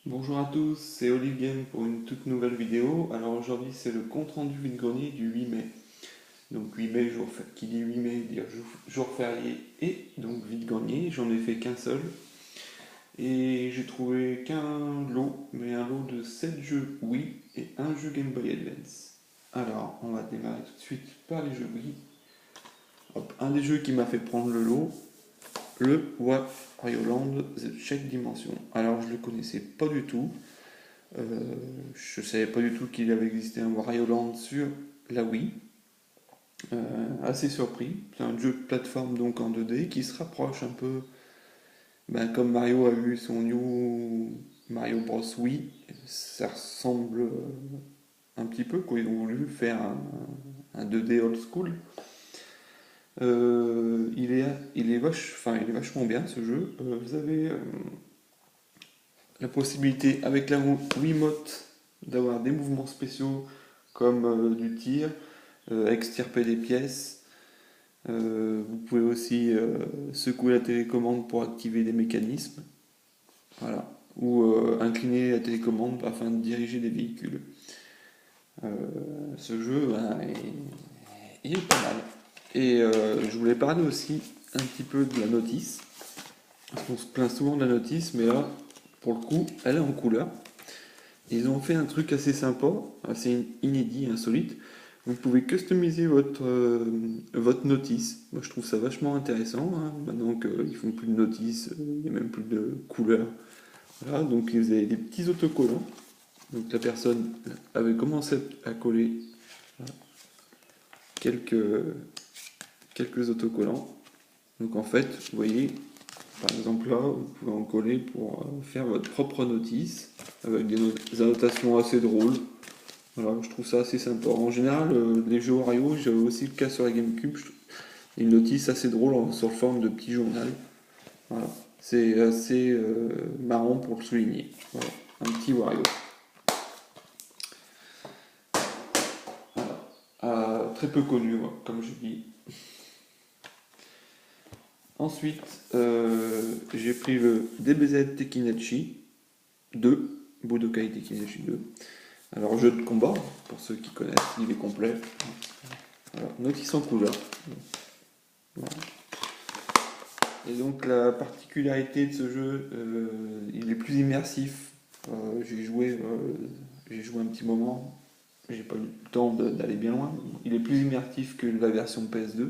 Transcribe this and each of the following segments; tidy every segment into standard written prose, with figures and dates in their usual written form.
Bonjour à tous, c'est Olive Game pour une toute nouvelle vidéo. Alors aujourd'hui c'est le compte rendu vide-grenier du 8 mai. Donc 8 mai, qui dit 8 mai, dire jour férié et donc vide-grenier. J'en ai fait qu'un seul. Et j'ai trouvé qu'un lot, mais un lot de 7 jeux Wii et un jeu Game Boy Advance. Alors on va démarrer tout de suite par les jeux Wii. Hop, un des jeux qui m'a fait prendre le lot, le Wario Land The Check Dimension. Alors je le connaissais pas du tout. Euh, je savais pas du tout qu'il avait existé un Wario Land sur la Wii. Assez surpris. C'est un jeu de plateforme donc en 2D qui se rapproche un peu, comme Mario a eu son New Mario Bros Wii. Ça ressemble un petit peu quoi. Ils ont voulu faire un 2D old school. Il est vachement bien ce jeu. Vous avez la possibilité avec la Wiimote d'avoir des mouvements spéciaux comme du tir, extirper des pièces. Vous pouvez aussi secouer la télécommande pour activer des mécanismes. Voilà. Ou incliner la télécommande afin de diriger des véhicules. Euh, Ce jeu, il est pas mal. Et je voulais parler aussi un petit peu de la notice. Parce qu'on se plaint souvent de la notice, mais là, pour le coup, elle est en couleur. Ils ont fait un truc assez sympa, assez inédit, insolite. Vous pouvez customiser votre notice. Moi, je trouve ça vachement intéressant, hein. Maintenant qu'ils font plus de notices, il n'y a même plus de couleurs. Voilà, donc vous avez des petits autocollants. Donc la personne avait commencé à coller quelques, quelques autocollants. Donc en fait, vous voyez, par exemple là, vous pouvez en coller pour faire votre propre notice, avec des annotations assez drôles. Voilà, je trouve ça assez sympa. En général, les jeux Wario, j'avais aussi le cas sur la GameCube. Une notice assez drôle sur forme de petit journal. Voilà. C'est assez marrant pour le souligner. Voilà. Un petit Wario. Très peu connu, ouais, comme je dis. Ensuite, j'ai pris le DBZ Tekkinachi 2. Budokai Tekkinachi 2. Alors, jeu de combat, pour ceux qui connaissent, il est complet. Voilà. Notice en couleur. Voilà. Et donc la particularité de ce jeu, il est plus immersif. J'ai joué un petit moment, j'ai pas eu le temps d'aller bien loin. Il est plus immersif que la version PS2.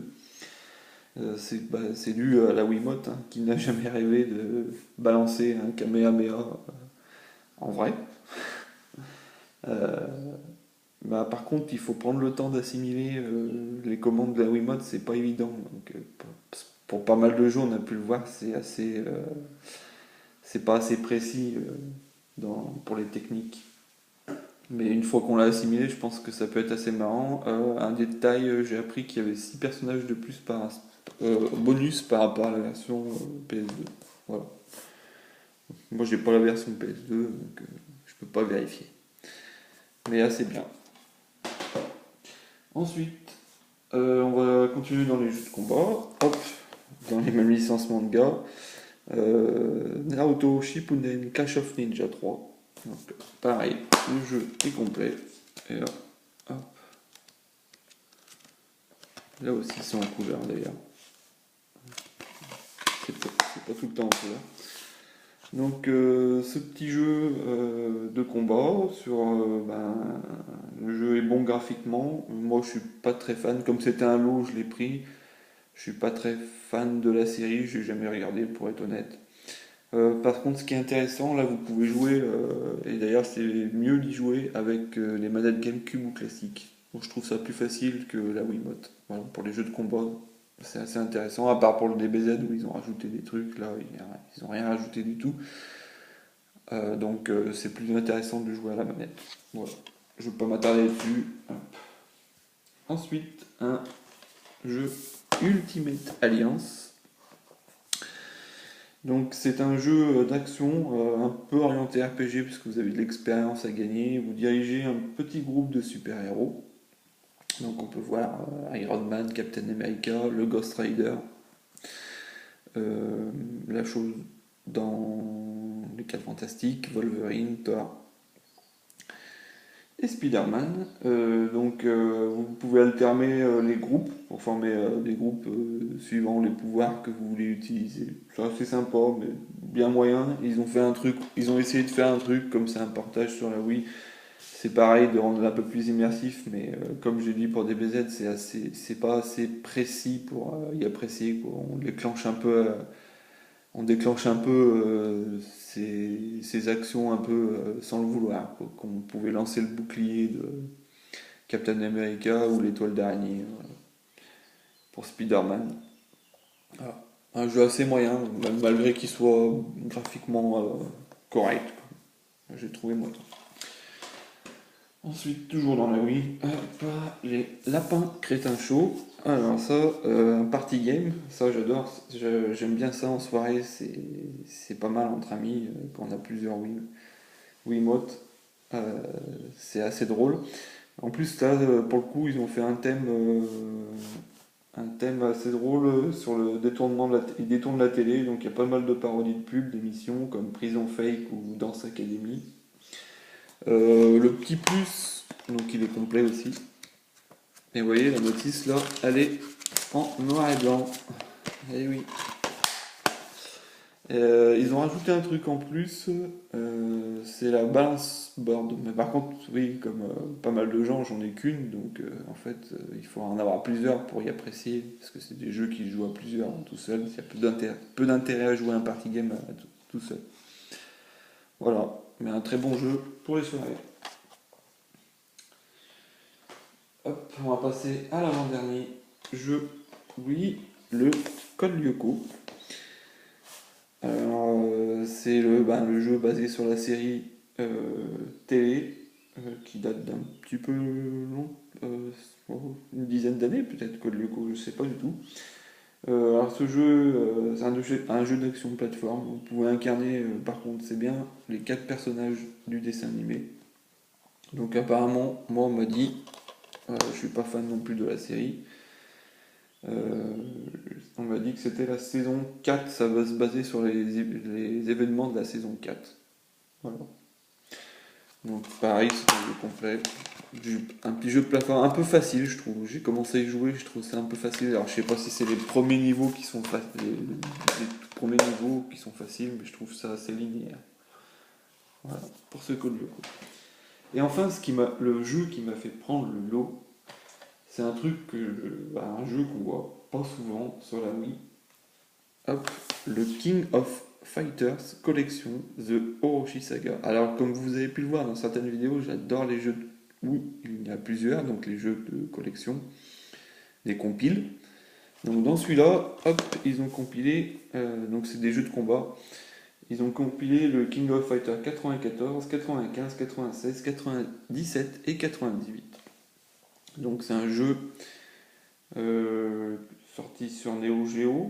C'est dû à la Wiimote, hein, qui n'a jamais rêvé de balancer un Kamehameha en vrai. Euh, Par contre, il faut prendre le temps d'assimiler les commandes de la Wiimote, c'est pas évident. Donc, pour pas mal de jeux, on a pu le voir, c'est pas assez précis pour les techniques. Mais une fois qu'on l'a assimilé, je pense que ça peut être assez marrant. Un détail, j'ai appris qu'il y avait 6 personnages de plus par bonus par rapport à la version PS2. Voilà. Moi, j'ai pas la version PS2, donc je peux pas vérifier. Mais assez bien. Ensuite, on va continuer dans les jeux de combat. Hop, dans les mêmes licences manga. Naruto Shippuden Clash of Ninja 3. Donc, pareil, le jeu est complet. Et là, hop, là aussi c'est en couleur d'ailleurs. C'est pas tout le temps en couleur. Donc ce petit jeu de combat le jeu est bon graphiquement. Moi je suis pas très fan. Comme c'était un lot, je l'ai pris. Je suis pas très fan de la série. J'ai jamais regardé pour être honnête. Par contre, ce qui est intéressant, là, vous pouvez jouer, et d'ailleurs, c'est mieux d'y jouer avec les manettes GameCube ou classiques. Donc, je trouve ça plus facile que la Wiimote. Voilà, pour les jeux de combat, c'est assez intéressant, à part pour le DBZ où ils ont rajouté des trucs, là, ils n'ont rien rajouté du tout. C'est plus intéressant de jouer à la manette. Voilà, je ne vais pas m'attarder dessus. Ensuite, un jeu Ultimate Alliance. Donc c'est un jeu d'action un peu orienté RPG puisque vous avez de l'expérience à gagner. Vous dirigez un petit groupe de super-héros. Donc on peut voir Iron Man, Captain America, le Ghost Rider. La chose dans les 4 Fantastiques, Wolverine, Thor et Spider-Man. Vous pouvez alterner les groupes pour former des groupes suivant les pouvoirs que vous voulez utiliser. C'est assez sympa, mais bien moyen. Ils ont essayé de faire un truc comme c'est un portage sur la Wii. C'est pareil de rendre un peu plus immersif, mais comme j'ai dit pour DBZ, c'est pas assez précis pour y apprécier, quoi. On déclenche un peu ces actions un peu sans le vouloir, quoi. Comme on pouvait lancer le bouclier de Captain America ou l'étoile d'araignée pour Spider-Man. Voilà. Un jeu assez moyen, malgré qu'il soit graphiquement correct, quoi. J'ai trouvé moyen. Ensuite, toujours dans la Wii, les lapins crétins chauds. Alors ça, un party game, ça j'adore, j'aime bien ça en soirée, c'est pas mal entre amis quand on a plusieurs Wiimotes, c'est assez drôle. En plus là, pour le coup, ils ont fait un thème assez drôle sur le détournement ils détournent la télé, donc il y a pas mal de parodies de pubs, d'émissions comme Prison Fake ou Dance Academy. Le petit plus, donc il est complet aussi. Et vous voyez, la notice là, elle est en noir et blanc. Eh oui. Ils ont rajouté un truc en plus, c'est la balance board. Mais par contre, oui, comme pas mal de gens, j'en ai qu'une, donc en fait, il faut en avoir plusieurs pour y apprécier, parce que c'est des jeux qui se jouent à plusieurs, tout seul. Il y a peu d'intérêt à jouer un party game tout seul. Voilà, mais un très bon jeu pour les soirées. Hop, on va passer à l'avant-dernier jeu. Oui, le Code Lyoko. Alors, c'est le jeu basé sur la série télé qui date d'un petit peu long, une dizaine d'années peut-être, Code Lyoko, je sais pas du tout. Alors ce jeu, c'est un jeu d'action plateforme. Vous pouvez incarner, par contre, c'est bien les 4 personnages du dessin animé. Donc apparemment, moi on m'a dit, je suis pas fan non plus de la série. Euh, on m'a dit que c'était la saison 4, ça va se baser sur les événements de la saison 4. Voilà. Donc pareil, c'est un jeu complet. Un petit jeu de plateforme un peu facile, je trouve. J'ai commencé à y jouer, je trouve que c'est un peu facile. Alors je sais pas si c'est les premiers niveaux qui sont les tout premiers niveaux qui sont faciles, mais je trouve ça assez linéaire. Voilà, pour ce code Lyoko. Et enfin, le jeu qui m'a fait prendre le lot, c'est un truc un jeu qu'on voit pas souvent sur la Wii. Hop, le King of Fighters Collection The Orochi Saga. Alors, comme vous avez pu le voir dans certaines vidéos, j'adore les jeux où il y a plusieurs, donc les jeux de collection, des compiles. Donc, dans celui-là, hop, ils ont compilé, donc c'est des jeux de combat. Ils ont compilé le King of Fighters 94, 95, 96, 97 et 98. Donc, c'est un jeu sorti sur Neo Geo.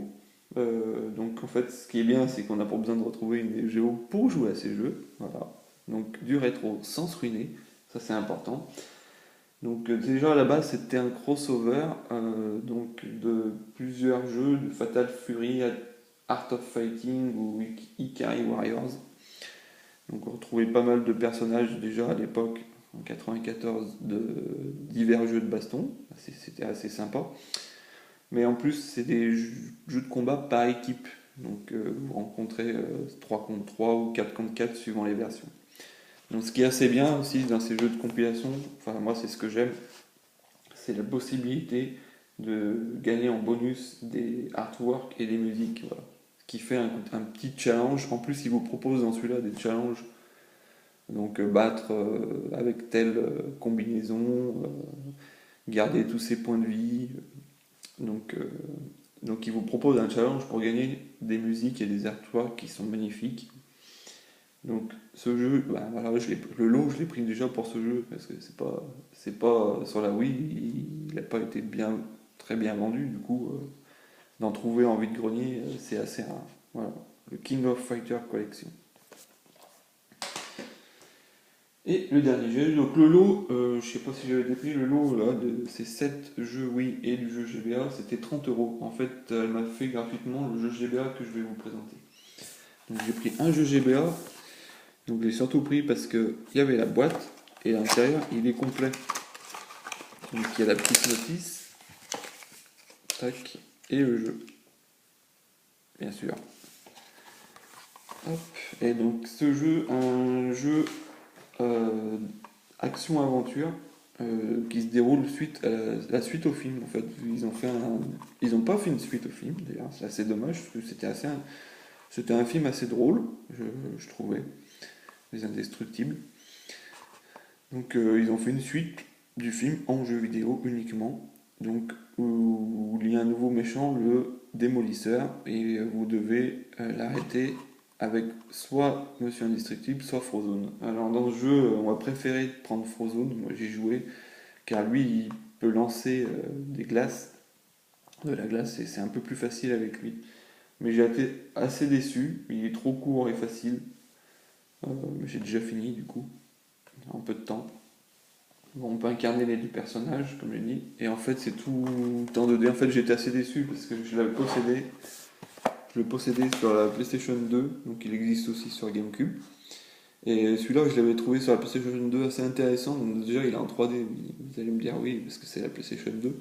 Donc en fait, ce qui est bien, c'est qu'on n'a pas besoin de retrouver une Neo Geo pour jouer à ces jeux. Voilà. Donc du rétro sans se ruiner, ça c'est important. Donc déjà à la base, c'était un crossover donc de plusieurs jeux, de Fatal Fury, Art of Fighting ou Ikari Warriors. Donc on retrouvait pas mal de personnages déjà à l'époque, en 94, de divers jeux de baston. C'était assez sympa. Mais en plus, c'est des jeux de combat par équipe. Donc vous rencontrez 3 contre 3 ou 4 contre 4 suivant les versions. Donc ce qui est assez bien aussi dans ces jeux de compilation, enfin moi c'est ce que j'aime, c'est la possibilité de gagner en bonus des artworks et des musiques. Voilà. Ce qui fait un petit challenge. En plus, il vous propose dans celui-là des challenges. Donc battre avec telle combinaison, garder tous ses points de vie. Donc, euh, donc il vous propose un challenge pour gagner des musiques et des artworks qui sont magnifiques. Donc ce jeu, voilà, le lot je l'ai pris déjà pour ce jeu parce que c'est pas sur la Wii, il n'a pas été très bien vendu, du coup d'en trouver en vide-grenier c'est assez rare. Voilà, le King of Fighter Collection. Et le dernier jeu, donc le lot, je sais pas si j'avais décrit le lot là, de ces 7 jeux Wii et du jeu GBA, c'était 30 euros. En fait, elle m'a fait gratuitement le jeu GBA que je vais vous présenter. Donc j'ai pris un jeu GBA, donc je l'ai surtout pris parce qu'il y avait la boîte, et à l'intérieur il est complet. Donc il y a la petite notice, tac, et le jeu, bien sûr. Hop. Et donc ce jeu, un jeu euh, action-aventure qui se déroule suite à la suite au film. En fait, ils ont pas fait une suite au film. D'ailleurs, c'est assez dommage parce que c'était un film assez drôle, je trouvais, Les Indestructibles. Donc ils ont fait une suite du film en jeu vidéo uniquement. Donc où il y a un nouveau méchant, le démolisseur, et vous devez l'arrêter avec soit Monsieur Indestructible, soit Frozone. Alors dans ce jeu, on va préférer prendre Frozone, moi j'ai joué, car lui il peut lancer de la glace, et c'est un peu plus facile avec lui. Mais j'ai été assez déçu, il est trop court et facile. Mais j'ai déjà fini du coup, en peu de temps. Bon, on peut incarner les deux personnages, comme je dit, et en fait c'est tout en 2D. En fait j'étais assez déçu parce que je le possédais sur la PlayStation 2, donc il existe aussi sur GameCube. Et celui-là, je l'avais trouvé sur la PlayStation 2 assez intéressant. Donc déjà, il est en 3D. Vous allez me dire oui, parce que c'est la PlayStation 2.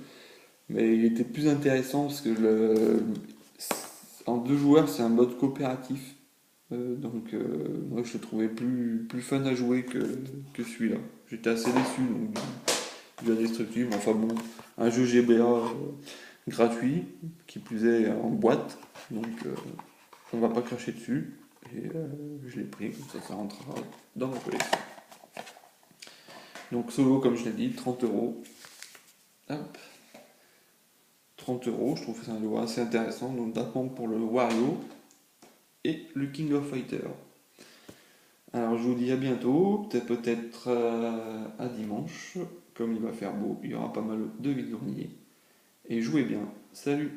Mais il était plus intéressant parce que en deux joueurs, c'est un mode coopératif. Moi, je le trouvais plus fun à jouer que celui-là. J'étais assez déçu du Indestructible. Enfin bon, un jeu GBA gratuit, qui plus est en boîte. Donc on va pas cracher dessus. Et je l'ai pris, comme ça rentrera dans ma collection. Donc solo, comme je l'ai dit, 30 €. Hop, 30 €, je trouve que c'est un lot assez intéressant, notamment pour le Wario et le King of Fighter. Alors je vous dis à bientôt, peut-être à dimanche, comme il va faire beau, il y aura pas mal de vide-greniers. Et jouez bien, salut!